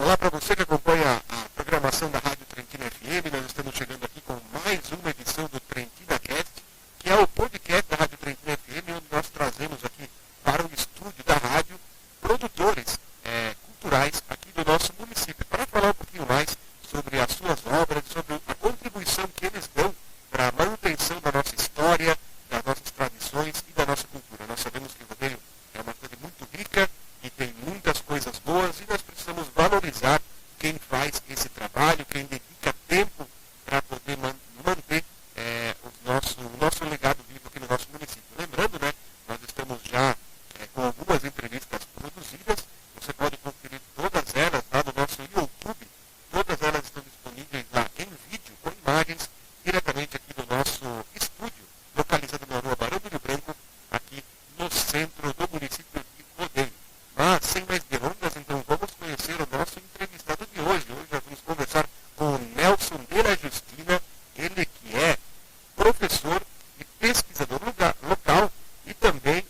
Olá para você que acompanha a programação da Rádio Trentina FM. Nós estamos chegando aqui com mais uma edição do Trentina Cast, que é o podcast da Rádio Trentina FM, onde nós trazemos aqui para o estúdio da rádio produtores culturais aqui do nosso município, para falar um pouquinho mais sobre as suas obras, sobre a contribuição que eles dão para a manutenção da nossa história, das nossas tradições e da nossa cultura. Nós sabemos que o rodeio é uma coisa muito rica e tem muitas coisas boas, e nós precisamos valorizar quem faz esse trabalho, quem dedica tempo para poder manter o nosso legado vivo aqui no nosso município. Lembrando, né, nós estamos já com algumas entrevistas produzidas. Você pode conferir todas elas lá no nosso YouTube. Todas elas estão disponíveis lá em vídeo, com imagens, diretamente aqui do nosso estúdio, localizado na Rua Barão do Rio Branco, aqui no centro do município de Rodeio. Mas, sem mais delongas, então vamos conhecer o nosso entrevistado de hoje. Hoje nós vamos conversar com o Nelson de la Justina, ele que é professor e pesquisador local e também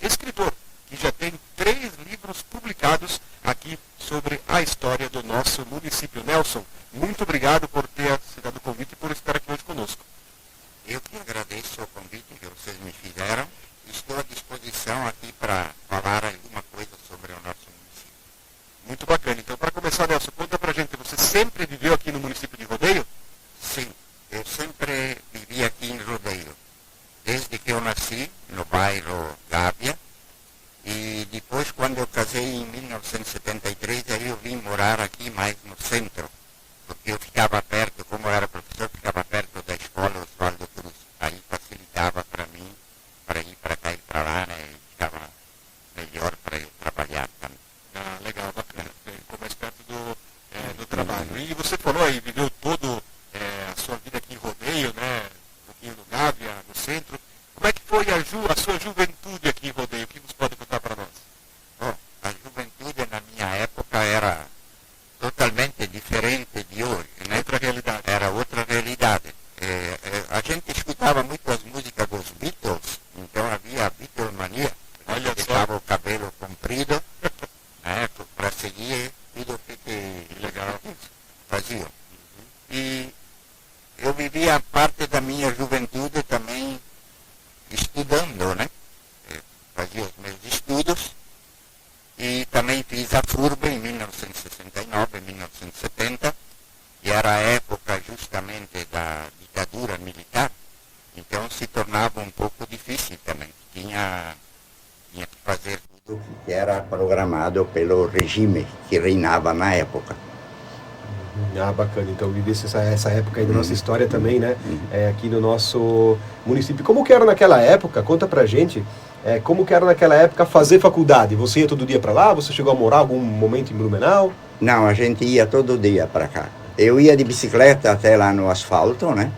escritor, que já tem 3 livros publicados aqui sobre a história do nosso município. Nelson, muito obrigado por ter aceitado o convite e por estar aqui hoje conosco. Eu que agradeço o convite que vocês me fizeram. Estou à disposição aqui para falar alguma coisa sobre o nosso município. Muito bacana. Então, para começar, Nelson, conta pra gente, você sempre viveu aqui no município de Rodeio? Sim, eu sempre vivi aqui em Rodeio. Desde que eu nasci, no bairro Gávea. E depois, quando eu casei em 1973, aí eu vim morar aqui mais no centro. Porque eu ficava perto, como eu era professor, ficava perto da escola Oswaldo Cruz. Aí facilitava para mim, para ir para cá e para lá, né? E ficava melhor para eu trabalhar também. Ah, legal, bacana. Ficou mais perto do trabalho. E você falou aí, viveu toda a sua vida aqui em Rodeio, né? Um pouquinho no Gávea, no centro. Como é que foi a sua juventude aqui em Rodeio? O que você pode contar para nós? Bom, a juventude na minha época era totalmente diferente de hoje, né? Outra realidade. Era outra realidade. A gente escutava muito as músicas dos Beatles, então havia a Beatlemania. Olha só. Deixava o cabelo comprido, né, para seguir tudo o que legal faziam. E eu vivia parte da minha juventude também estudando, né? Fazia os meus estudos e também fiz a FURB em 1969, 1970, que era a época justamente da ditadura militar, então se tornava um pouco difícil também. Tinha que fazer tudo que era programado pelo regime que reinava na época. Ah, bacana. Então, vivesse essa época aí da nossa história também, né? Aqui no nosso município. Como que era naquela época? Conta pra gente. Como que era naquela época fazer faculdade? Você ia todo dia pra lá? Você chegou a morar algum momento em Blumenau? Não, a gente ia todo dia para cá. Eu ia de bicicleta até lá no asfalto, né?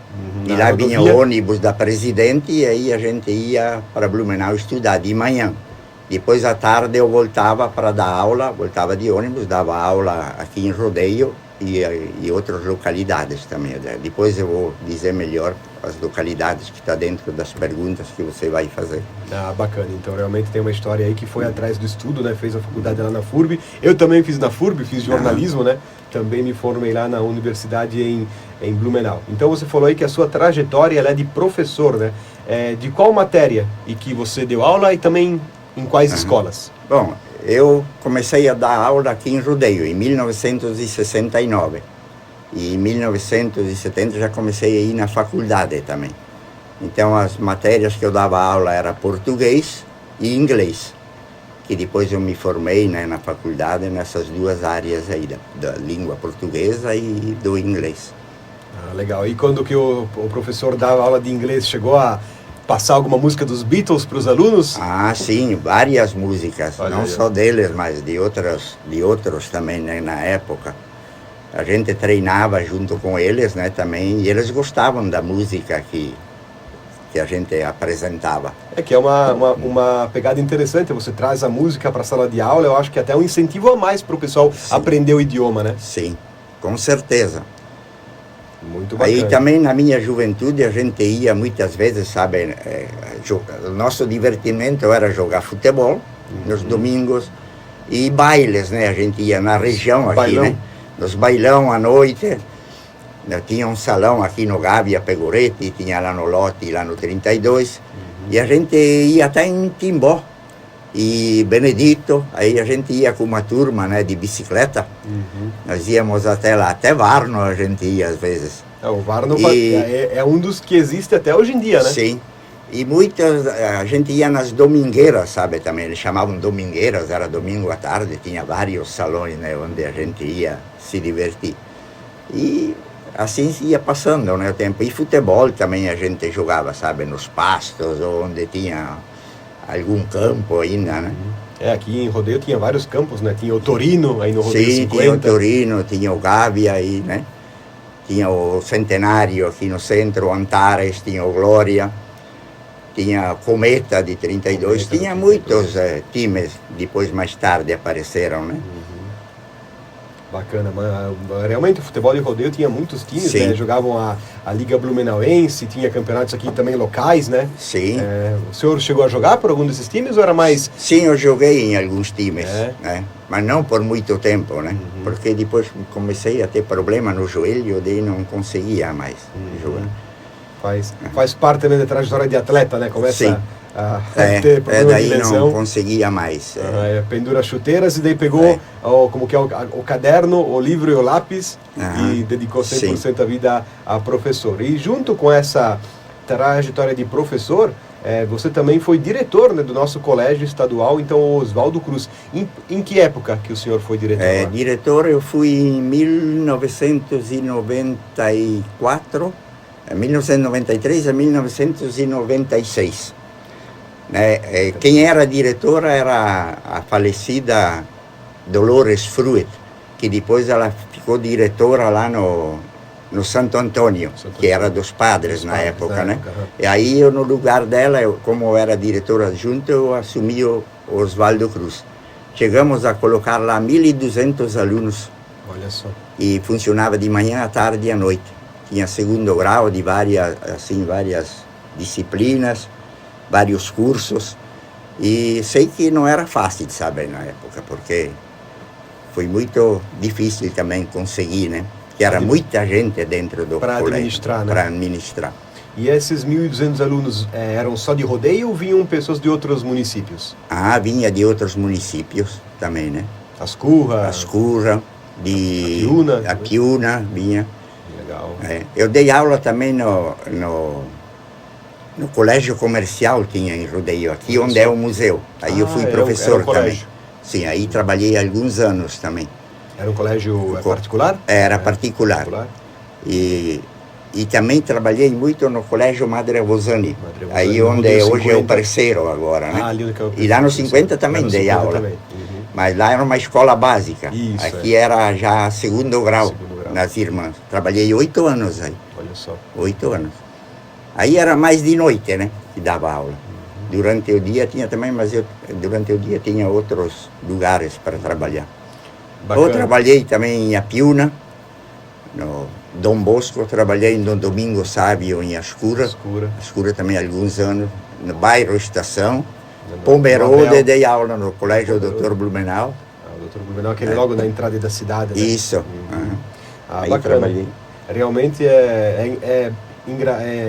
E lá vinha o ônibus da Presidente e aí a gente ia para Blumenau estudar de manhã. Depois à tarde eu voltava para dar aula, voltava de ônibus, dava aula aqui em Rodeio e outras localidades também. Depois eu vou dizer melhor as localidades que está dentro das perguntas que você vai fazer. Ah, bacana. Então realmente tem uma história aí que foi atrás do estudo, né? Fez a faculdade lá na FURB. Eu também fiz na FURB, fiz jornalismo, né? Também me formei lá na universidade em Blumenau. Então você falou aí que a sua trajetória ela é de professor, né? De qual matéria e que você deu aula e também em quais escolas? Bom, eu comecei a dar aula aqui em Rodeio em 1969. E em 1970 já comecei a ir na faculdade também. Então as matérias que eu dava aula era português e inglês. Que depois eu me formei, né, na faculdade nessas duas áreas aí, da língua portuguesa e do inglês. Ah, legal. E quando que o professor dava aula de inglês, chegou a passar alguma música dos Beatles para os alunos? Ah, sim, várias músicas, Olha não aí, só deles, mas de outros também, né, na época. A gente treinava junto com eles, né, também, e eles gostavam da música que a gente apresentava. Que é uma pegada interessante, você traz a música para a sala de aula, eu acho que até é um incentivo a mais para o pessoal aprender o idioma, né? Sim, com certeza. Muito bacana. Aí também na minha juventude a gente ia muitas vezes, sabe, o nosso divertimento era jogar futebol nos domingos, E bailes, né? A gente ia na região aqui, Bailão. né? Nos bailão à noite. Tinha um salão aqui no Gávea Pegoretti, tinha lá no Lote, lá no 32. E a gente ia até em Timbó e Benedito. Aí a gente ia com uma turma, né, de bicicleta. Nós íamos até lá, até Varno a gente ia às vezes. O Varno E- é um dos que existe até hoje em dia, né? Sim. E muitas, a gente ia nas domingueiras, sabe, também. Eles chamavam domingueiras, era domingo à tarde, tinha vários salões, né, onde a gente ia se divertir. E assim ia passando, né, o tempo. E futebol também a gente jogava, sabe, nos pastos, ou onde tinha algum campo ainda, né. Aqui em Rodeio tinha vários campos, né? Tinha o Torino, aí no Rodeio Sim, 50. tinha o Torino, tinha o Gávea aí, né. Tinha o Centenário aqui no centro, o Antares, tinha o Glória. Tinha Cometa de 32, Cometa de tinha 32. muitos times, depois mais tarde apareceram, né? Bacana, mas realmente o futebol de rodeio tinha muitos times, Sim. né? Jogavam a Liga Blumenauense, tinha campeonatos aqui também locais, né? Sim. O senhor chegou a jogar por algum desses times ou era mais... Sim, eu joguei em alguns times, É? né? Mas não por muito tempo, né? Porque depois comecei a ter problema no joelho, daí não conseguia mais jogar. Faz parte também da trajetória de atleta, né? Começa Sim. a ter problema de daí lesão. não conseguia mais. Pendura chuteiras e daí pegou como que é o caderno, o livro e o lápis e dedicou 100% a vida a professor. E junto com essa trajetória de professor, você também foi diretor, né, do nosso colégio estadual, então o Oswaldo Cruz. Em que época que o senhor foi diretor? lá? Diretor eu fui em 1994, 1993 a 1996. Quem era diretora era a falecida Dolores Fruit, que depois ela ficou diretora lá no Santo Antônio, que era dos padres na época, né? E aí eu, no lugar dela, como eu era diretor adjunto, eu assumi o Oswaldo Cruz. Chegamos a colocar lá 1.200 alunos. Olha só. E funcionava de manhã, à tarde e à noite. Tinha segundo grau de várias disciplinas, vários cursos. E sei que não era fácil, sabe, na época, porque foi muito difícil também conseguir, né? Que era muita gente dentro do Para colégio. administrar, né? Para administrar. E esses 1.200 alunos eram só de Rodeio ou vinham pessoas de outros municípios? Vinha de outros municípios também, né? Ascurra? Ascurra, de A Piúna vinha. Legal. Eu dei aula também no colégio comercial, tinha em Rodeio, aqui onde é o museu. Aí eu fui professor era um também. colégio. Sim, aí trabalhei alguns anos também. Era um colégio particular? Era particular. E também trabalhei muito no colégio Madre Rosani, aí onde hoje é o Parceiro agora, né? Ali onde é o E lá no 50 também dei aula. Também. Mas lá era uma escola básica. Isso, aqui era já segundo grau, Segundo grau. nas irmãs. Trabalhei 8 anos aí. Olha só. 8 anos. Aí era mais de noite, né? Que dava aula. Durante o dia tinha também, mas durante o dia tinha outros lugares para trabalhar. Bacana. Eu trabalhei também em Apiúna, no Dom Bosco, trabalhei no Domingo Sábio em Ascura. Ascura também há alguns anos, no bairro Estação. Pomerode, dei aula no colégio Dr. Blumenau. O Dr. Blumenau, aquele logo na entrada da cidade, né? Isso. Aí bacana. trabalhei. Realmente é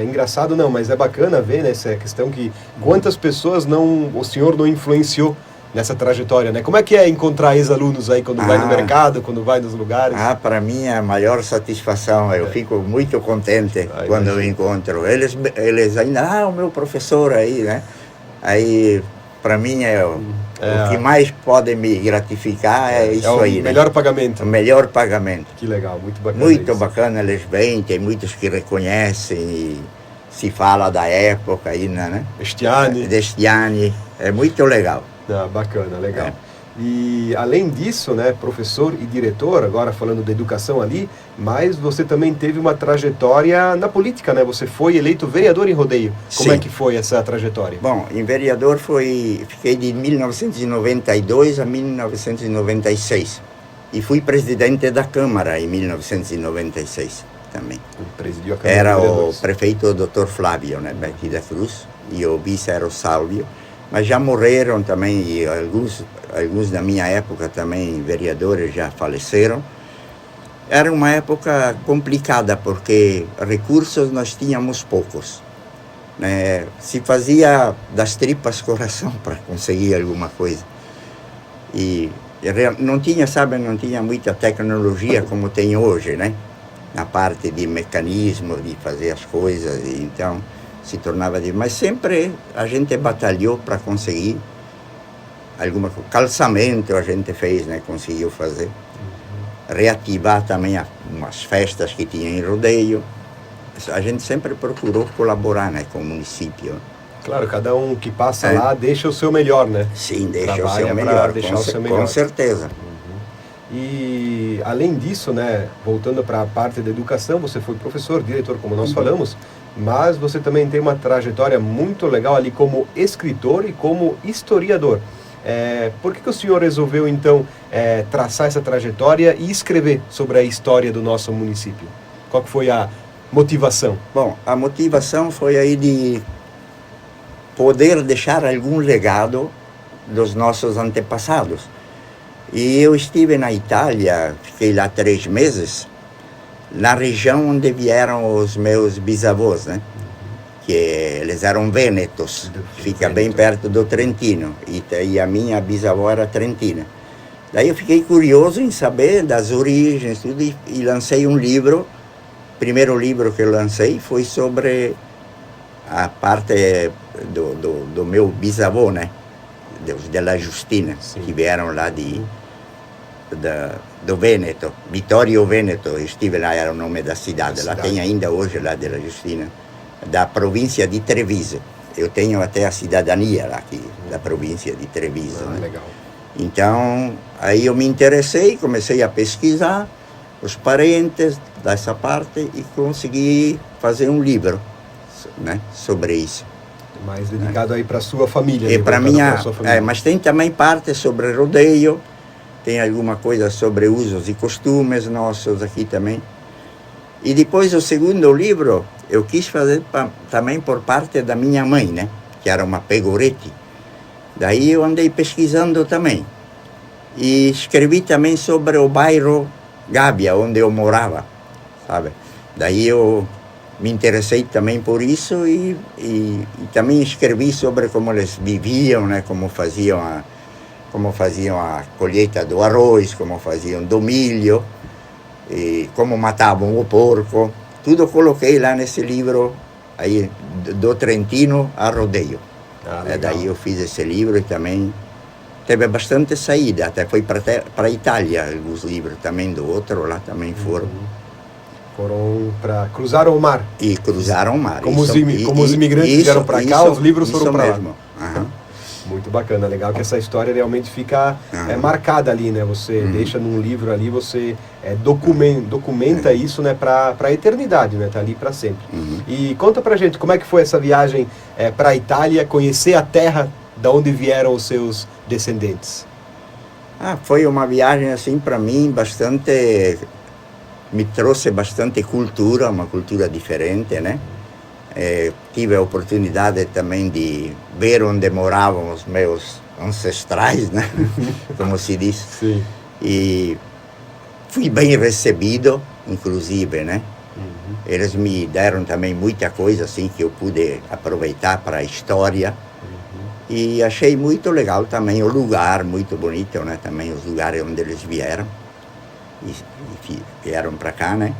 engraçado, não, mas é bacana ver, né, essa questão que quantas pessoas o senhor não influenciou nessa trajetória, né? Como é que é encontrar ex-alunos aí quando vai no mercado, quando vai nos lugares? Para mim é a maior satisfação, eu fico muito contente quando eu encontro. Eles ainda, o meu professor aí, né? Aí, para mim, o que mais pode me gratificar é isso aí, o melhor pagamento. O melhor pagamento. Que legal, muito bacana. Muito isso. bacana, eles vêm, tem muitos que reconhecem e se fala da época ainda, né? Destiani, é muito legal. Bacana, legal. E além disso, né, professor e diretor, agora falando da educação ali, mas você também teve uma trajetória na política, né? Você foi eleito vereador em Rodeio. Como Sim. é que foi essa trajetória? Bom, em vereador fiquei de 1992 a 1996 e fui presidente da Câmara em 1996 também. Presidiu a Câmara Era de o Vereadores. prefeito Dr. Flávio, né, aqui da Cruz, e o vice era o Sálvio. mas já morreram também, e alguns da minha época também, vereadores, já faleceram. Era uma época complicada, porque recursos nós tínhamos poucos. Né? Se fazia das tripas coração para conseguir alguma coisa. E não tinha muita tecnologia como tem hoje, né? Na parte de mecanismo, de fazer as coisas, e então se tornava difícil. Mas sempre a gente batalhou para conseguir alguma coisa. Calçamento a gente fez, né? Conseguiu fazer. Reativar também umas festas que tinha em rodeio. A gente sempre procurou colaborar, né, com o município. Claro, cada um que passa lá deixa o seu melhor, né? Sim, deixa o seu melhor, com certeza. E além disso, né, voltando para a parte da educação, você foi professor, diretor, como nós falamos, mas você também tem uma trajetória muito legal ali como escritor e como historiador. Por que o senhor resolveu, então, traçar essa trajetória e escrever sobre a história do nosso município? Qual que foi a motivação? Bom, a motivação foi aí de poder deixar algum legado dos nossos antepassados. E eu estive na Itália, fiquei lá 3 meses, na região onde vieram os meus bisavós, né? Que eles eram vênetos, fica bem perto do Trentino, e a minha bisavó era trentina. Daí eu fiquei curioso em saber das origens, tudo, e lancei um livro. O primeiro livro que eu lancei foi sobre a parte do meu bisavô, né? Dos della Giustina, que vieram lá do Vêneto, Vittorio Veneto. Eu estive lá, era o nome da cidade. Lá tem ainda hoje, lá della Giustina, da província de Treviso. Eu tenho até a cidadania lá aqui, da província de Treviso. Né? Legal. Então, aí eu me interessei, comecei a pesquisar os parentes dessa parte e consegui fazer um livro, né, sobre isso. Mais dedicado aí para sua família. E para minha, mas tem também parte sobre rodeio, tem alguma coisa sobre usos e costumes nossos aqui também. E depois o segundo livro eu quis fazer também por parte da minha mãe, né, que era uma Pegoretti. Daí eu andei pesquisando também. E escrevi também sobre o bairro Gábia, onde eu morava, sabe? Daí eu me interessei também por isso e também escrevi sobre como eles viviam, né? Como faziam a colheita do arroz, como faziam do milho, e como matavam o porco. Tudo coloquei lá nesse livro, aí, do Trentino a rodeio. Daí eu fiz esse livro e também teve bastante saída, até foi para a Itália, alguns livros também do outro lá também foram. Foram para cruzaram o mar. E cruzaram o mar. Como os imigrantes vieram para cá, os livros foram para lá. Muito bacana, legal que essa história realmente fica marcada ali, né? Você deixa num livro ali, você documenta isso, né, para a eternidade, né? Tá ali para sempre. E conta pra gente como é que foi essa viagem para a Itália, conhecer a terra da onde vieram os seus descendentes. Foi uma viagem assim para mim me trouxe bastante cultura, uma cultura diferente, né? Tive a oportunidade também de ver onde moravam os meus ancestrais, né? Como se diz. Sim. E fui bem recebido, inclusive, né? Eles me deram também muita coisa assim que eu pude aproveitar para a história. E achei muito legal também o lugar, muito bonito, né? Também os lugares onde eles vieram. E vieram para cá, né?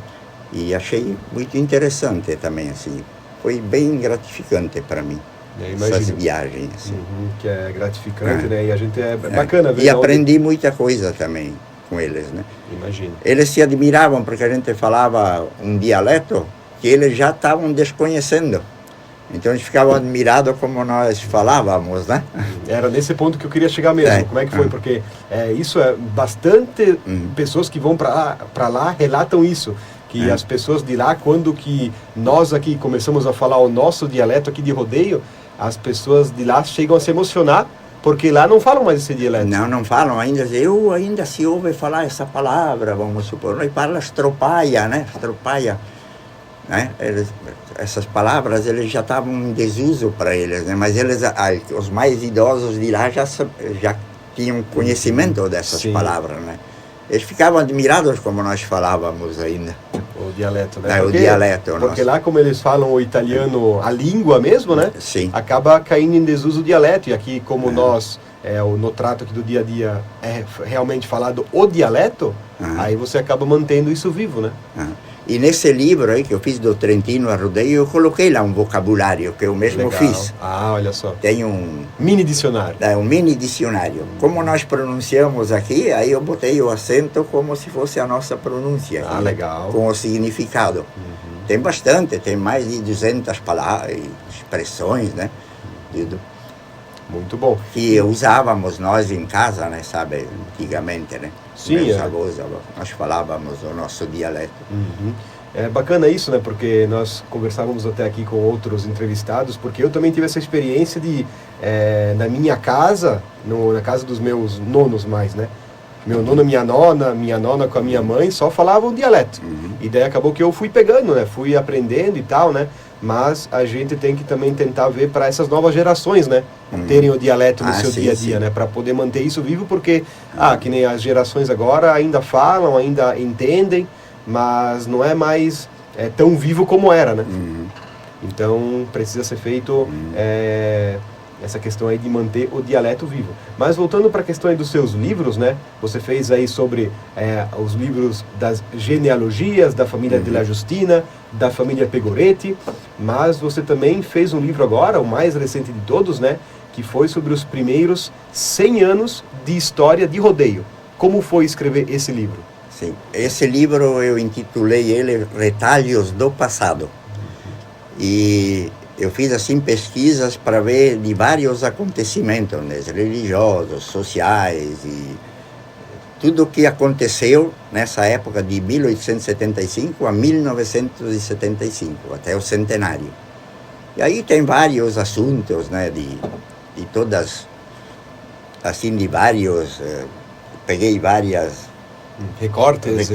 E achei muito interessante também, assim. Foi bem gratificante para mim, essas viagens. Assim. Que é gratificante, né? E a gente bacana ver. E aprendi muita coisa também com eles, né? Imagino. Eles se admiravam porque a gente falava um dialeto que eles já estavam desconhecendo. Então eles ficavam admirados como nós falávamos, né? Era nesse ponto que eu queria chegar mesmo. Como é que foi? Porque isso bastante pessoas que vão para lá relatam isso. Que as pessoas de lá, quando que nós aqui começamos a falar o nosso dialeto aqui de rodeio, as pessoas de lá chegam a se emocionar, porque lá não falam mais esse dialeto. Não falam ainda. Eu ainda se ouve falar essa palavra, vamos supor. Nós fala estropaia, né? Estropaia. né? Essas palavras eles já estavam em desuso para eles, né? Mas eles, os mais idosos de lá já tinham conhecimento dessas palavras, né? Eles ficavam admirados como nós falávamos ainda. O dialeto, né? O dialeto. Porque lá, como eles falam o italiano, a língua mesmo, né? Sim. Acaba caindo em desuso o dialeto. E aqui, como nós, no trato aqui do dia a dia, é realmente falado o dialeto, aí você acaba mantendo isso vivo, né? E nesse livro aí que eu fiz do Trentino a rodeio, eu coloquei lá um vocabulário que eu mesmo fiz. Ah, olha só. Tem um mini dicionário. Um mini dicionário. Como nós pronunciamos aqui, aí eu botei o acento como se fosse a nossa pronúncia. Ah, legal. Com o significado. Tem bastante, tem mais de 200 palavras, expressões, né? Muito bom. Que usávamos nós em casa, né? Sabe, antigamente, né? Sim, meus avós, nós falávamos o nosso dialeto. É bacana isso, né? Porque nós conversávamos até aqui com outros entrevistados, porque eu também tive essa experiência de, na minha casa, na casa dos meus nonos mais, né? Meu nono e minha nona com a minha mãe só falavam o dialeto. E daí acabou que eu fui pegando, né? Fui aprendendo e tal, né? Mas a gente tem que também tentar ver para essas novas gerações, né? Terem o dialeto no seu dia a dia, né? Para poder manter isso vivo, porque, que nem as gerações agora ainda falam, ainda entendem, mas não é mais tão vivo como era, né? Então precisa ser feito essa questão aí de manter o dialeto vivo. Mas voltando para a questão aí dos seus livros, né? Você fez aí sobre os livros das genealogias da família de La Justina, da família Pegoretti, mas você também fez um livro agora, o mais recente de todos, né? Que foi sobre os primeiros 100 anos de história de rodeio. Como foi escrever esse livro? Sim, esse livro eu intitulei ele Retalhos do Passado. E eu fiz assim pesquisas para ver de vários acontecimentos, né, religiosos, sociais e tudo o que aconteceu nessa época de 1875 a 1975, até o centenário. E aí tem vários assuntos, né, de todas, assim, de vários, peguei várias recortes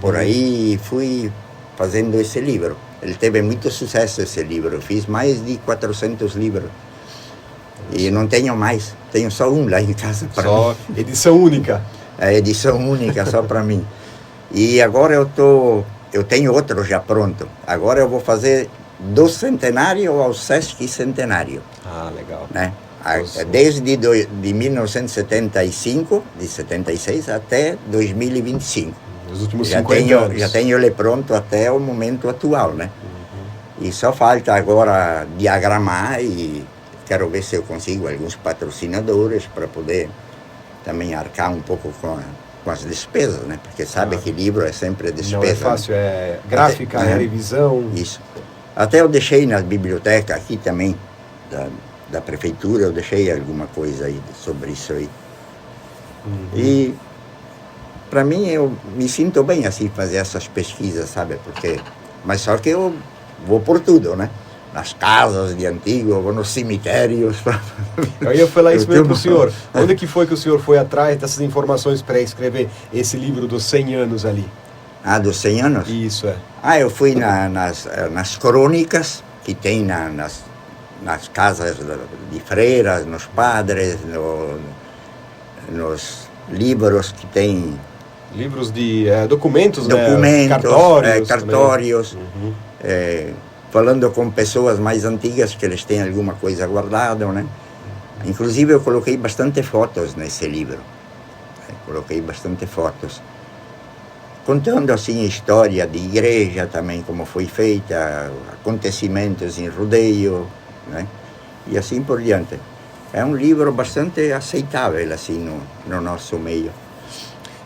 por aí e fui fazendo esse livro. Ele teve muito sucesso, esse livro. Eu fiz mais de 400 livros. E não tenho mais. Tenho só um lá em casa para mim. Só edição única. É edição única, só para mim. E agora eu tenho outro já pronto. Agora eu vou fazer do centenário ao Sesc Centenário. Ah, legal. Né? Desde de 1975, de 76 até 2025. Os últimos 50 anos. Já tenho ele pronto até o momento atual, né? E só falta agora diagramar e quero ver se eu consigo alguns patrocinadores para poder também arcar um pouco com as despesas, né? Porque sabe que livro é sempre despesa. Não é fácil, é gráfica, é revisão. Isso. Até eu deixei na biblioteca aqui também, da prefeitura, eu deixei alguma coisa aí sobre isso aí. E para mim, eu me sinto bem assim, fazer essas pesquisas, sabe? Mas só que eu vou por tudo, né? Nas casas de antigo, vou nos cemitérios. Eu ia falar isso mesmo para o senhor. Onde que foi que o senhor foi atrás dessas informações para escrever esse livro dos 100 anos ali? Ah, dos 100 anos? Isso, eu fui nas crônicas que tem nas casas de freiras, nos padres, nos livros que tem... Livros de documentos, né? Cartórios. Cartórios. Falando com pessoas mais antigas que eles têm alguma coisa guardada, né? Inclusive eu coloquei bastante fotos nesse livro. Coloquei bastante fotos. Contando assim a história de igreja também, como foi feita, acontecimentos em rodeio, né? E assim por diante. É um livro bastante aceitável assim no nosso meio.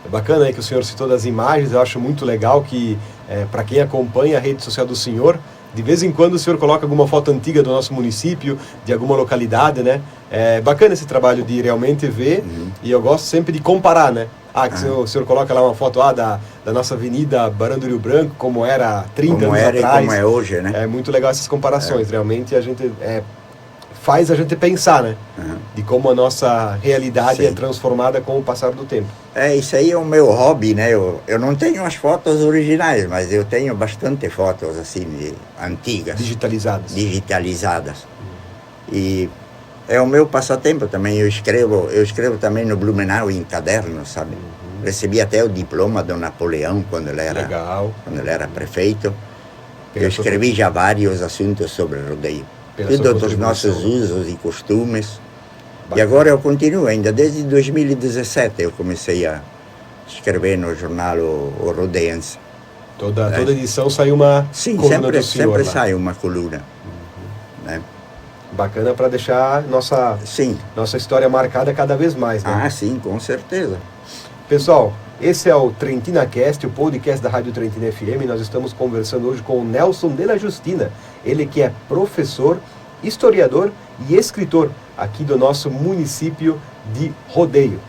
É bacana aí que o senhor citou das imagens, eu acho muito legal que, para quem acompanha a rede social do senhor, de vez em quando o senhor coloca alguma foto antiga do nosso município, de alguma localidade, né? É bacana esse trabalho de realmente ver, e eu gosto sempre de comparar, né? O senhor coloca lá uma foto da nossa avenida Barão do Rio Branco, como era 30 anos atrás. Como é hoje, né? É muito legal essas comparações, realmente a gente faz a gente pensar, né? De como a nossa realidade Sim. é transformada com o passar do tempo. Isso aí é o meu hobby, né? Eu não tenho as fotos originais, mas eu tenho bastante fotos assim, antigas. Digitalizadas. E é o meu passatempo também. Eu escrevo também no Blumenau em cadernos, sabe? Recebi até o diploma do Napoleão quando ele era prefeito. Eu escrevi já vários assuntos sobre rodeio. Tudo dos nossos usos e costumes. Bacana. E agora eu continuo ainda. Desde 2017 eu comecei a escrever no jornal o Rodeense. Toda edição sai uma coluna do senhor. Sempre sai uma coluna. Né? Bacana para deixar nossa história marcada cada vez mais. Né? Sim, com certeza. Pessoal, esse é o TrentinaCast, o podcast da Rádio Trentina FM. Nós estamos conversando hoje com o Nelson de la Justina. Ele que é professor, historiador e escritor aqui do nosso município de Rodeio.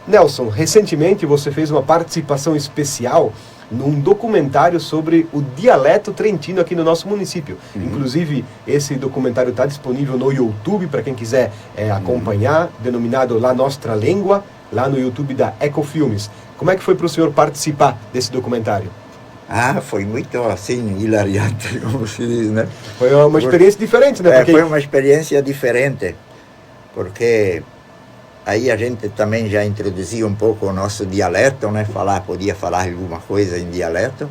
Nelson, recentemente você fez uma participação especial num documentário sobre o dialeto trentino aqui no nosso município. Inclusive, esse documentário está disponível no YouTube para quem quiser acompanhar, denominado La Nostra Língua, lá no YouTube da Ecofilmes. Como é que foi para o senhor participar desse documentário? Foi muito assim, hilariante, como se diz, né? Foi uma experiência diferente, né? Foi uma experiência diferente, porque aí a gente também já introduzia um pouco o nosso dialeto, né? Podia falar alguma coisa em dialeto.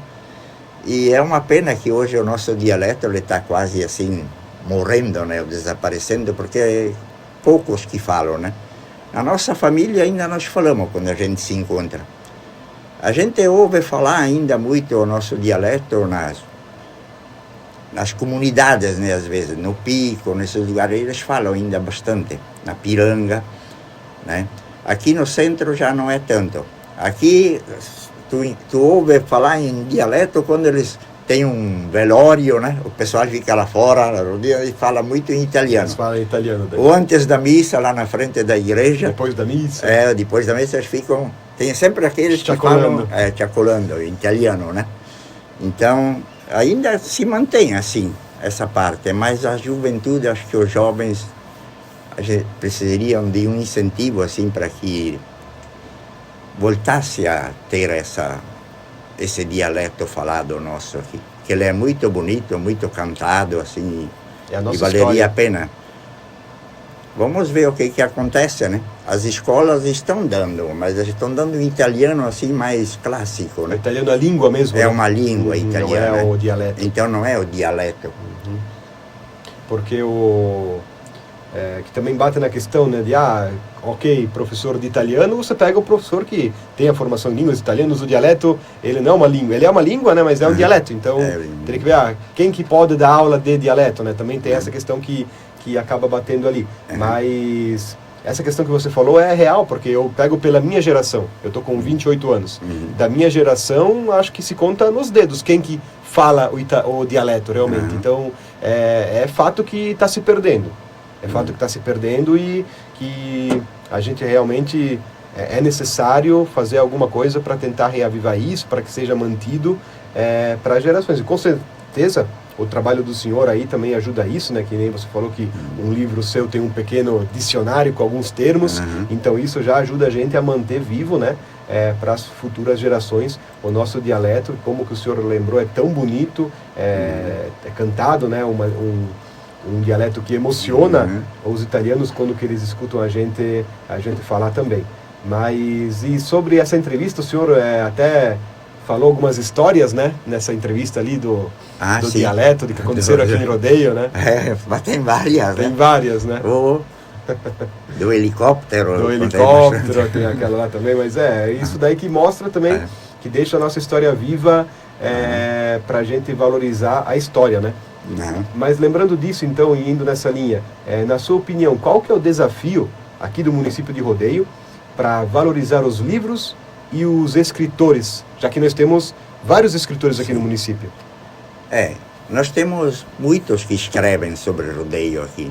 E é uma pena que hoje o nosso dialeto está quase assim, morrendo, né? Desaparecendo, porque é poucos que falam, né? Na nossa família ainda nós falamos quando a gente se encontra. A gente ouve falar ainda muito o nosso dialeto nas comunidades, né? Às vezes, no Pico, nesses lugares, eles falam ainda bastante. Na Piranga, né? Aqui no centro já não é tanto. Aqui, tu ouve falar em dialeto quando eles têm um velório, né? O pessoal fica lá fora, e fala muito em italiano. Eles falam em italiano. Daí. Ou antes da missa, lá na frente da igreja. Depois da missa. Depois da missa eles ficam... Tem sempre aqueles que falam chacolando, em italiano, né? Então, ainda se mantém assim, essa parte. Mas a juventude, acho que os jovens precisariam de um incentivo, assim, para que voltasse a ter esse dialeto falado nosso aqui. Que ele é muito bonito, muito cantado, assim, e valeria a pena. Vamos ver o que acontece, né? As escolas estão dando, mas estão dando um italiano assim mais clássico, né? O italiano é a língua mesmo? É uma língua italiana. Não é o dialeto. Então não é o dialeto. Porque que também bate na questão, né, de professor de italiano, você pega o professor que tem a formação em línguas italianas, o dialeto, ele não é uma língua, ele é uma língua, né, mas é um dialeto, então tem que ver, quem que pode dar aula de dialeto, né, também tem essa questão que acaba batendo ali, mas essa questão que você falou é real, porque eu pego pela minha geração, eu tô com 28 anos, da minha geração, acho que se conta nos dedos, quem que fala o dialeto realmente, então é fato que está se perdendo. É fato que está se perdendo e que a gente realmente é necessário fazer alguma coisa para tentar reavivar isso, para que seja mantido para as gerações. E com certeza o trabalho do senhor aí também ajuda isso, né? Que nem você falou que um livro seu tem um pequeno dicionário com alguns termos, então isso já ajuda a gente a manter vivo, né? Para as futuras gerações o nosso dialeto, como que o senhor lembrou, é tão bonito, é cantado, né? Um dialeto que emociona os italianos quando que eles escutam a gente falar também. Mas, e sobre essa entrevista, o senhor até falou algumas histórias, né? Nessa entrevista ali do dialeto, de que aconteceram aqui em Rodeio, né? Mas tem várias, Tem várias, né? Do helicóptero. Do helicóptero, tem aquela lá também, mas isso daí que mostra também, que deixa a nossa história viva, pra gente valorizar a história, né? Mas lembrando disso, então, e indo nessa linha, na sua opinião, qual que é o desafio aqui do município de Rodeio para valorizar os livros e os escritores, já que nós temos vários escritores aqui no município? Nós temos muitos que escrevem sobre rodeio aqui.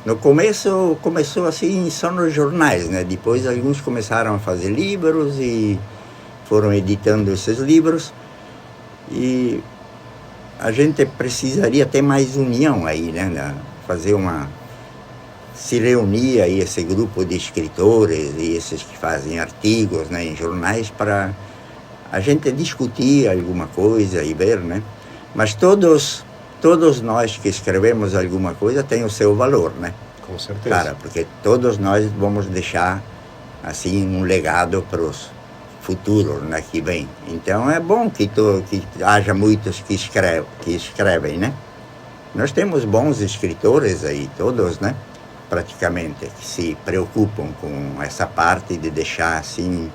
No começo, começou assim só nos jornais, né? Depois alguns começaram a fazer livros e foram editando esses livros. E a gente precisaria ter mais união aí, né? se reunia esse grupo de escritores e esses que fazem artigos, né, em jornais para a gente discutir alguma coisa e ver, né? Mas todos nós que escrevemos alguma coisa tem o seu valor, né? Com certeza. Cara, porque todos nós vamos deixar assim um legado para os futuros, né, que vem. Então é bom que haja muitos que escrevem, né? Nós temos bons escritores aí, todos, né? Praticamente, que se preocupam com essa parte de deixar assim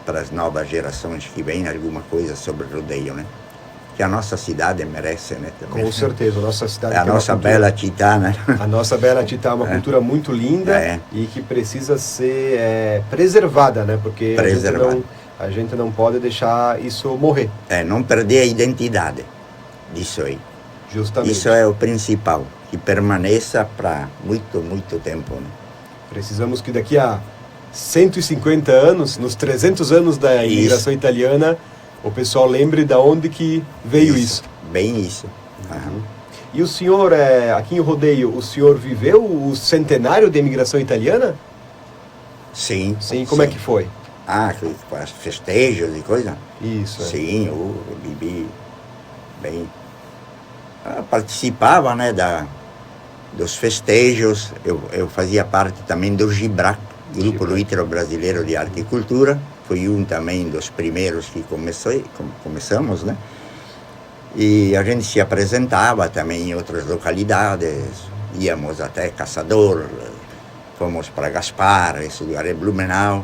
para as novas gerações que vêm alguma coisa sobre rodeio, né? Que a nossa cidade merece, né? Também. Com certeza, a nossa cidade É a nossa bela Titá, né? A nossa bela Titá é uma cultura muito linda e que precisa ser preservada, né? Porque a gente não pode deixar isso morrer. Não perder a identidade disso aí. Justamente. Isso é o principal, que permaneça para muito, muito tempo, né? Precisamos que daqui a 150 anos, nos 300 anos da imigração italiana, o pessoal lembre de onde que veio isso. Bem isso. Uhum. E o senhor, aqui em Rodeio, o senhor viveu o centenário da imigração italiana? Sim. Sim, como é que foi? Com os festejos e coisa? Isso. Sim, eu vivi bem. Eu participava, né, dos festejos. Eu fazia parte também do GIBRAC, Grupo Ítalo-Brasileiro de Arte e Cultura. Fui também dos primeiros que começamos, né? E a gente se apresentava também em outras localidades. Íamos até Caçador, fomos para Gaspar, esse lugar é Blumenau.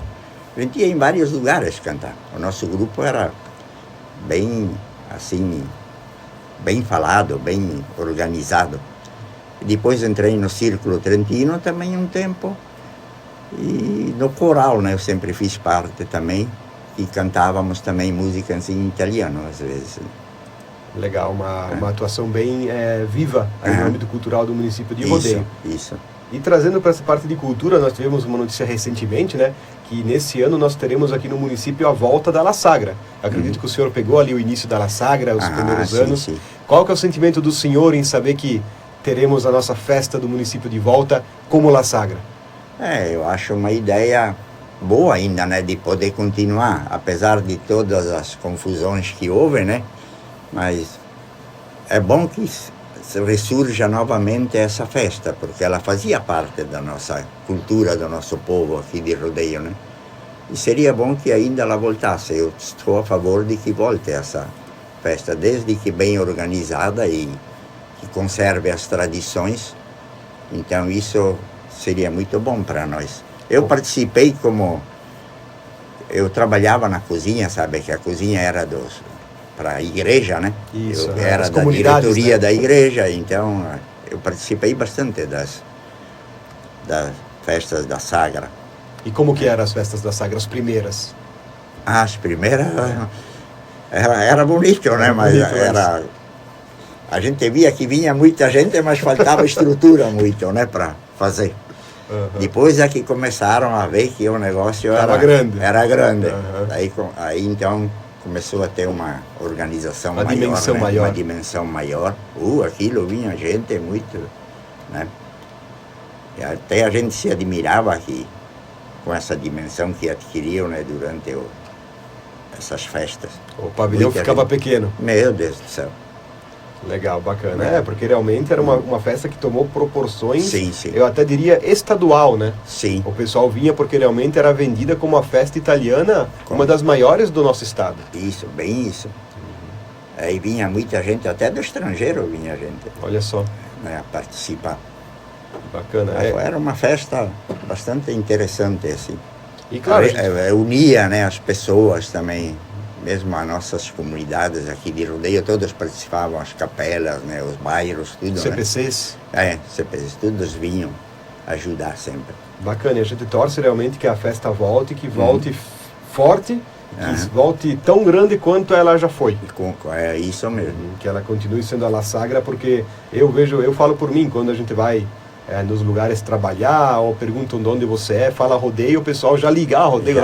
A gente ia em vários lugares cantar. O nosso grupo era bem, assim, bem falado, bem organizado. Depois entrei no Círculo Trentino também um tempo. E no coral, né, eu sempre fiz parte também. E cantávamos também músicas em italiano, às vezes. Legal, uma atuação bem viva aí no âmbito cultural do município de Rodeio. Isso. E trazendo para essa parte de cultura, nós tivemos uma notícia recentemente, né? Que nesse ano nós teremos aqui no município a volta da La Sagra. Acredito que o senhor pegou ali o início da La Sagra, os primeiros anos. Sim. Qual que é o sentimento do senhor em saber que teremos a nossa festa do município de volta como La Sagra? Eu acho uma ideia boa ainda, né? De poder continuar, apesar de todas as confusões que houve, né? Mas é bom que ressurja novamente essa festa, porque ela fazia parte da nossa cultura, do nosso povo aqui de Rodeio, né? E seria bom que ainda ela voltasse. Eu estou a favor de que volte essa festa, desde que bem organizada e que conserve as tradições. Então isso seria muito bom para nós. Eu participei eu trabalhava na cozinha, sabe, que a cozinha era para a igreja, né? Isso, eu era da diretoria, né, da igreja, então eu participei bastante das festas da Sagra. E como que eram as festas da Sagra, as primeiras? As primeiras era bonito, né? Mas a gente via que vinha muita gente, mas faltava estrutura muito, né, para fazer. Uhum. Depois é que começaram a ver que o negócio era grande. Uhum. Aí então começou a ter uma organização maior, uma dimensão maior. Aquilo vinha gente muito, né? E até a gente se admirava que com essa dimensão que adquiriam, né, durante essas festas. O pavilhão ficava pequeno. Meu Deus do céu. Legal, bacana. Porque realmente era uma festa que tomou proporções, sim. Eu até diria estadual, né? Sim. O pessoal vinha porque realmente era vendida como uma festa italiana, uma das maiores do nosso estado. Isso, bem isso. Uhum. Aí vinha muita gente, até do estrangeiro vinha gente. Olha só. Né, a participar. Bacana. Era uma festa bastante interessante, assim. E claro, unia, né, as pessoas também. Mesmo as nossas comunidades aqui de Rodeio, todos participavam, as capelas, né, os bairros, tudo, CPCs? Né? CPCs, todos vinham ajudar sempre. Bacana, e a gente torce realmente que a festa volte, que volte forte, que volte tão grande quanto ela já foi. É isso mesmo. Que ela continue sendo a La Sagra, porque eu falo por mim, quando a gente vai nos lugares trabalhar, ou perguntam de onde você fala Rodeio, o pessoal já liga Rodeio,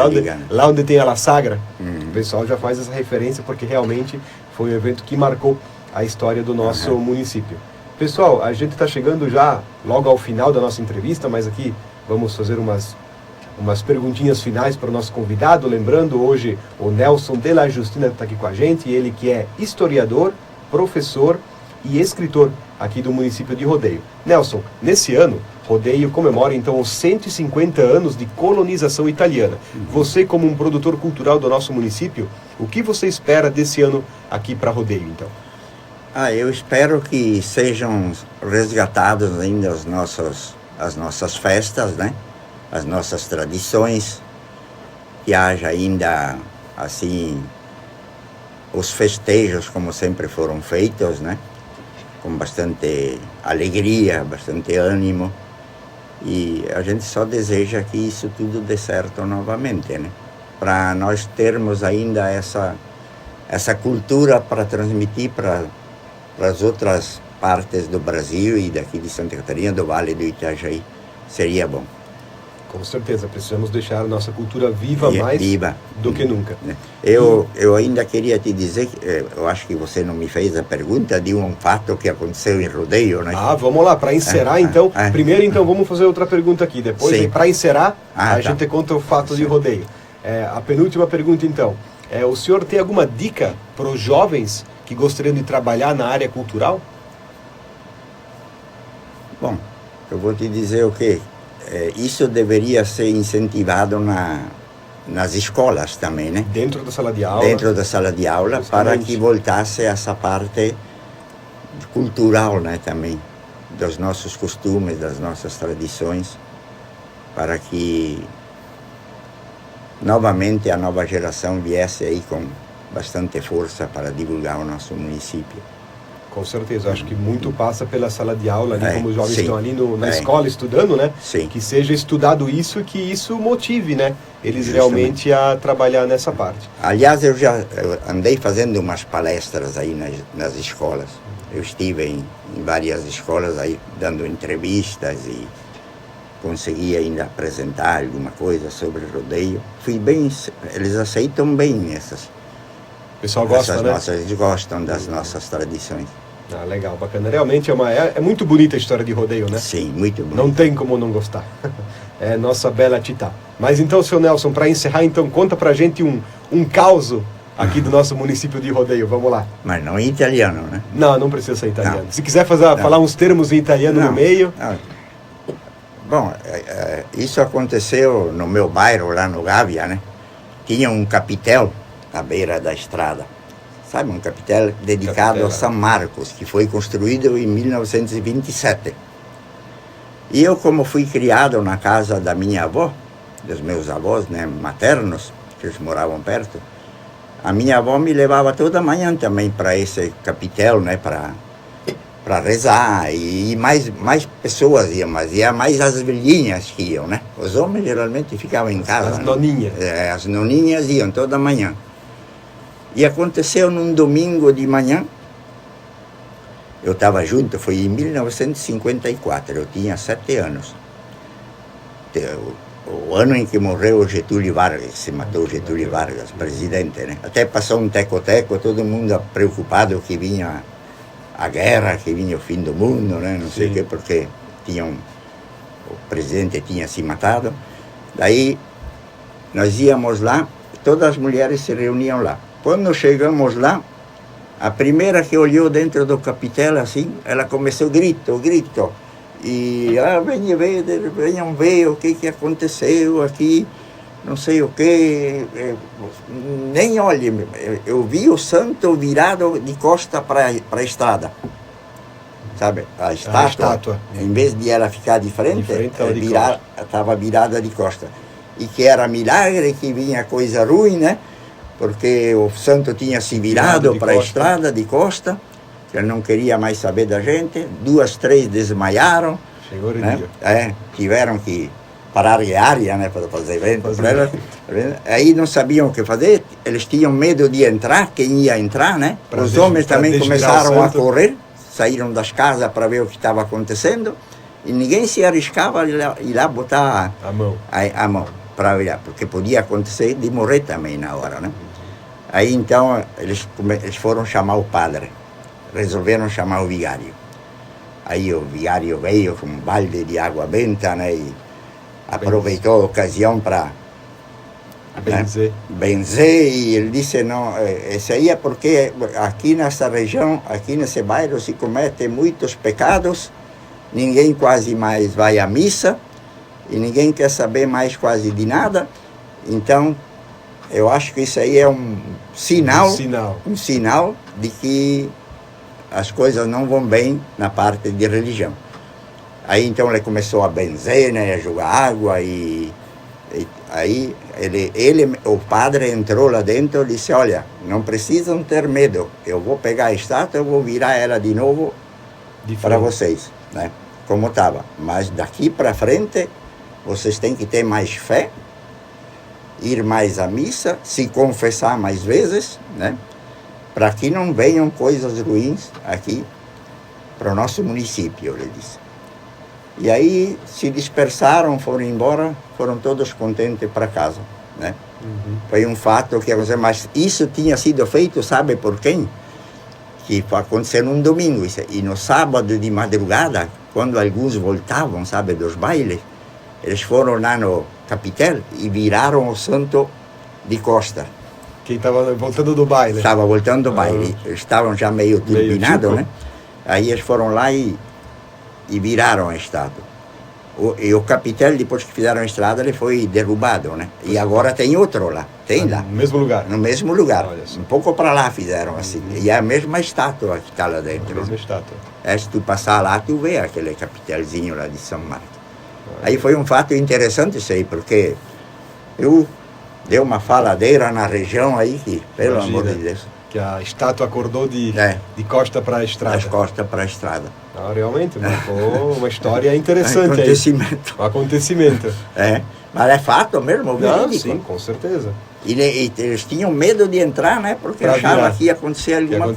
lá onde tem a La Sagra. O pessoal já faz essa referência, porque realmente foi um evento que marcou a história do nosso município. Pessoal, a gente está chegando já logo ao final da nossa entrevista, mas aqui vamos fazer umas perguntinhas finais para o nosso convidado. Lembrando, hoje o Nelson de la Justina está aqui com a gente, ele que é historiador, professor e escritor aqui do município de Rodeio. Nelson, nesse ano, Rodeio comemora então os 150 anos de colonização italiana. Você, como um produtor cultural do nosso município, o que você espera desse ano aqui para Rodeio, então? Eu espero que sejam resgatadas ainda as nossas festas, né? As nossas tradições, que haja ainda, assim, os festejos como sempre foram feitos, né? Com bastante alegria, bastante ânimo. E a gente só deseja que isso tudo dê certo novamente, né? Para nós termos ainda essa cultura para transmitir para as outras partes do Brasil e daqui de Santa Catarina, do Vale do Itajaí, seria bom. Com certeza, precisamos deixar a nossa cultura viva mais do que nunca. Eu ainda queria te dizer, eu acho que você não me fez a pergunta de um fato que aconteceu em Rodeio, né? Vamos lá, para encerrar então. Primeiro então vamos fazer outra pergunta aqui, depois para encerrar a gente conta o fato de Rodeio. A penúltima pergunta então, o senhor tem alguma dica para os jovens que gostariam de trabalhar na área cultural? Bom, eu vou te dizer o quê? Isso deveria ser incentivado nas escolas também, né? Dentro da sala de aula? Dentro da sala de aula, para que voltasse essa parte cultural, né, também, dos nossos costumes, das nossas tradições, para que novamente a nova geração viesse aí com bastante força para divulgar o nosso município. Com certeza, acho que muito passa pela sala de aula, ali, como os jovens estão ali na escola estudando, né? Sim. Que seja estudado isso e que isso motive, né? Eles realmente a trabalhar nessa parte. Aliás, eu andei fazendo umas palestras aí nas escolas. Eu estive em várias escolas aí dando entrevistas e consegui ainda apresentar alguma coisa sobre rodeio. Fui bem, eles aceitam bem essas. O pessoal gosta, né? Eles gostam das nossas tradições. Legal, bacana. Realmente é muito bonita a história de rodeio, né? Sim, muito bonita. Não tem como não gostar. É nossa bela Titá. Mas então, seu Nelson, para encerrar, então, conta pra gente um caos aqui do nosso município de Rodeio. Vamos lá. Mas não em italiano, né? Não precisa ser italiano. Se quiser falar uns termos em italiano no meio... Bom, isso aconteceu no meu bairro, lá no Gávea, né? Tinha um capitel à beira da estrada. Sabe, um capitel dedicado a São Marcos, que foi construído em 1927. E eu, como fui criado na casa da minha avó, dos meus avós, né, maternos, que eles moravam perto, a minha avó me levava toda manhã também para esse capitel, né, para rezar, e mais pessoas iam, mas ia mais as velhinhas que iam, né? Os homens geralmente ficavam em casa. As noninhas. As noninhas iam toda manhã. E aconteceu num domingo de manhã, eu estava junto, foi em 1954, eu tinha 7 anos. O ano em que morreu Getúlio Vargas, se matou Getúlio Vargas, presidente, né? Até passou um teco-teco, todo mundo preocupado que vinha a guerra, que vinha o fim do mundo, né? Não sei o quê, porque o presidente tinha se matado. Daí nós íamos lá, todas as mulheres se reuniam lá. Quando chegamos lá, a primeira que olhou dentro do capitel, assim, ela começou grito. E, venham ver o que aconteceu aqui, não sei o que. Nem olhe, eu vi o santo virado de costa para a estrada. Sabe, a estátua, em vez de ela ficar de frente estava virada de costa. E que era milagre, que vinha coisa ruim, né? Porque o santo tinha se virado para a estrada de costa, que ele não queria mais saber da gente. 2, 3 desmaiaram. Chegou o né? Tiveram que parar a área, né, para fazer evento para elas. Aí não sabiam o que fazer, eles tinham medo de entrar, quem ia entrar, né? Os homens também começaram a correr, saíram das casas para ver o que estava acontecendo, e ninguém se arriscava a ir lá botar a mão para olhar, porque podia acontecer de morrer também na hora, né? Aí então eles foram chamar o padre, resolveram chamar o vigário. aí o vigário veio com um balde de água benta, né? E aproveitou a ocasião para benzer, e ele disse, não, isso aí é porque aqui nessa região, aqui nesse bairro se cometem muitos pecados, ninguém quase mais vai à missa, e ninguém quer saber mais quase de nada, então eu acho que isso aí é um sinal de que as coisas não vão bem na parte de religião. Aí então ele começou a benzer, né, a jogar água, e aí o padre entrou lá dentro e disse, olha, não precisam ter medo, eu vou pegar a estátua, eu vou virar ela de novo para vocês, né, como estava. Mas daqui para frente, vocês têm que ter mais fé, ir mais à missa, se confessar mais vezes, né, para que não venham coisas ruins aqui para o nosso município, ele disse. E aí se dispersaram, foram embora, foram todos contentes para casa, né? Foi um fato que aconteceu, mas isso tinha sido feito, sabe por quem? Que aconteceu num domingo, e no sábado de madrugada, quando alguns voltavam, sabe, dos bailes, eles foram lá no capitel e viraram o santo de costa. Quem estava voltando do baile? Estava voltando do baile, estavam já meio turbinados, né? Aí eles foram lá e viraram a estátua. E o capitel, depois que fizeram a estrada, ele foi derrubado, né? E agora tem outro lá, lá. No mesmo lugar? No mesmo lugar. Um pouco para lá fizeram assim. E é a mesma estátua que está lá dentro. A mesma estátua. Se tu passar lá, tu vê aquele capitelzinho lá de São Marcos. Aí foi um fato interessante isso aí, porque eu dei uma faladeira na região aí que, pelo amor de Deus. Que a estátua acordou de costa para a estrada. De costa para a estrada. Realmente, marcou uma história interessante. Acontecimento. Um acontecimento. Mas é fato mesmo, verídico. Sim, com certeza. E eles tinham medo de entrar, né? Porque achavam que ia acontecer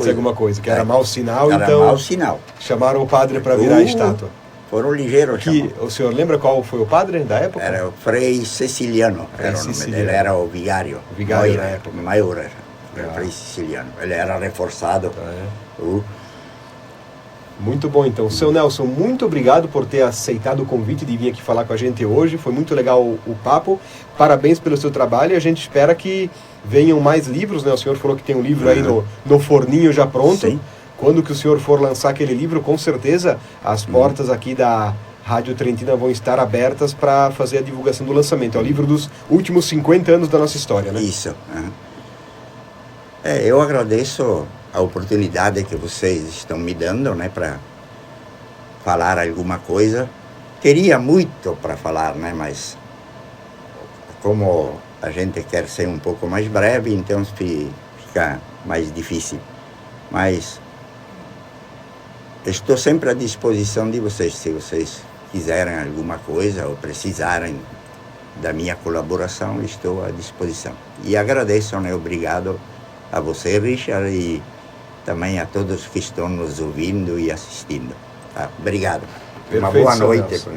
alguma coisa. Que era mau sinal, era então mau sinal. Chamaram o padre para virar a estátua. Foram ligeiros. O senhor lembra qual foi o padre da época? Era o Frei Ceciliano, era o nome dele, era o vigário. O vigário na época. Maior era o Frei Ceciliano. Ele era reforçado. Muito bom, então. Seu Nelson, muito obrigado por ter aceitado o convite de vir aqui falar com a gente hoje. Foi muito legal o papo. Parabéns pelo seu trabalho e a gente espera que venham mais livros, né? O senhor falou que tem um livro aí no forninho já pronto. Sim. Quando que o senhor for lançar aquele livro, com certeza as portas aqui da Rádio Trentina vão estar abertas para fazer a divulgação do lançamento. É o livro dos últimos 50 anos da nossa história, né? Isso. Eu agradeço a oportunidade que vocês estão me dando, né, para falar alguma coisa. Teria muito para falar, né, mas como a gente quer ser um pouco mais breve, então fica mais difícil. Mas estou sempre à disposição de vocês, se vocês quiserem alguma coisa ou precisarem da minha colaboração, estou à disposição. E agradeço, né, obrigado a você, Richard, e também a todos que estão nos ouvindo e assistindo. Obrigado. Perfeito, uma boa noite. Nelson.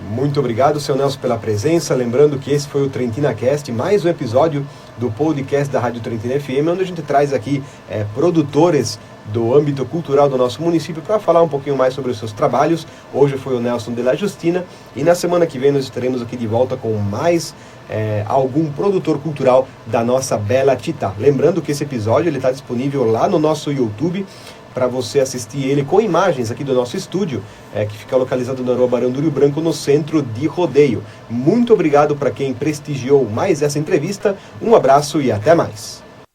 Muito obrigado, seu Nelson, pela presença. Lembrando que esse foi o Trentina Cast, mais um episódio do podcast da Rádio Trentina FM, onde a gente traz aqui produtores do âmbito cultural do nosso município para falar um pouquinho mais sobre os seus trabalhos. Hoje foi o Nelson de la Justina e na semana que vem nós estaremos aqui de volta com mais algum produtor cultural da nossa bela Titá. Lembrando que esse episódio está disponível lá no nosso YouTube para você assistir ele com imagens aqui do nosso estúdio, que fica localizado na Rua Barão do Rio Branco, no centro de Rodeio. Muito obrigado para quem prestigiou mais essa entrevista, um abraço e até mais.